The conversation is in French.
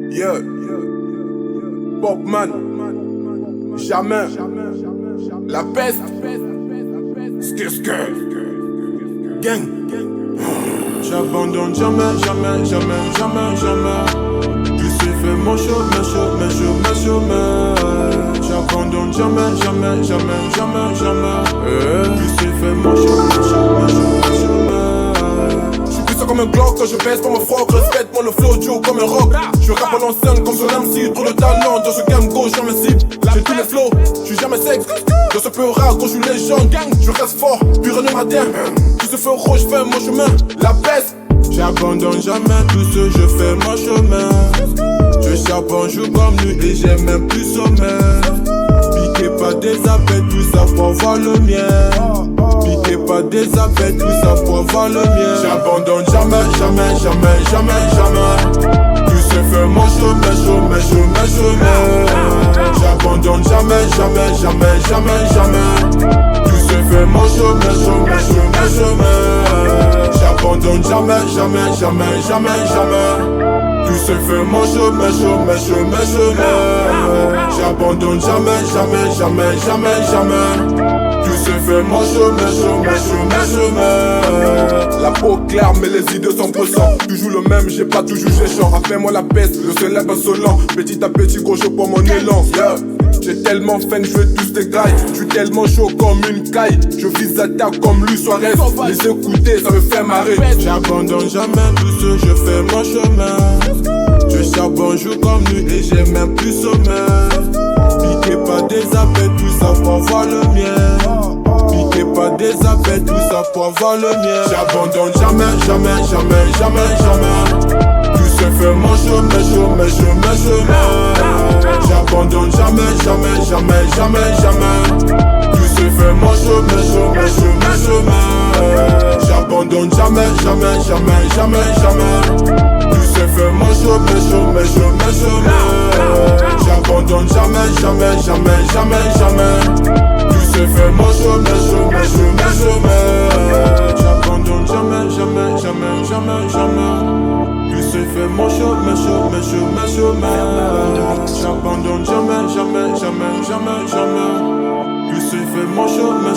Yeah, Popman, jamais, la peste, gang. J'abandonne jamais, jamais, jamais, jamais, jamais. Je sais faire mon chemin. J'abandonne jamais, jamais, jamais, jamais, jamais. Je sais faire mon chemin. Comme un Glock quand je baisse pour mon froc. Respecte-moi le flow Joe comme un rock. Je rappe à l'ancienne comme son MC. Trop de talent dans ce game gauche, jamais cible. J'ai tous les flows, je suis jamais sexe. Dans ce peu rare quand je suis légende. Je reste fort, puis le matin. Tout ce feu rouge, je fais mon chemin. La peste, j'abandonne jamais tout ce, je fais mon chemin. Je charbonne, joue comme lui et j'ai même plus sommeil. Piquez pas des appels, tout ça pour voir le mien. Piquez pas des appels, tout ça pour voir le mien. J'abandonne jamais, jamais, jamais, jamais, jamais. Tu sais faire mon chemin. J'abandonne jamais, jamais, jamais, jamais, jamais. Tu sais faire mon chemin. J'abandonne jamais, jamais, jamais, jamais, jamais. Tu sais faire mon chemin. J'abandonne jamais, jamais, jamais, jamais, jamais. Tu sais faire mon chemin. La peau claire mais les idées sont bressants. Toujours le même, j'ai pas toujours géchant. Appelle-moi la peste, le célèbre insolent. Petit à petit gros je prends mon élan, yeah. J'ai tellement faim que je veux tous tes grailles. Je suis tellement chaud comme une caille. Je vise à terre comme lui Suarez. Les écouter ça me fait marrer. J'abandonne jamais tout ce, je fais mon chemin. Je charbonne, joue comme lui et j'ai même plus sommeil. Piquez pas des appels, tout ça pour voir le mien. Piquez pas des appels, tout ça pour voir le mien. J'abandonne jamais, jamais, jamais, jamais, jamais. Tu sais faire mon chemin. J'abandonne jamais, jamais, jamais, jamais, jamais. Tu sais faire mon chemin. J'abandonne jamais, jamais, jamais, jamais, jamais. Tu sais faire mon chemin. J'abandonne jamais, jamais, jamais, jamais, jamais. Tu sais faire mon chemin. J'abandonne jamais, jamais, jamais, jamais, jamais. Tu sais faire mon chemin. J'abandonne jamais, jamais, jamais, jamais, jamais. Tu sais faire mon chemin.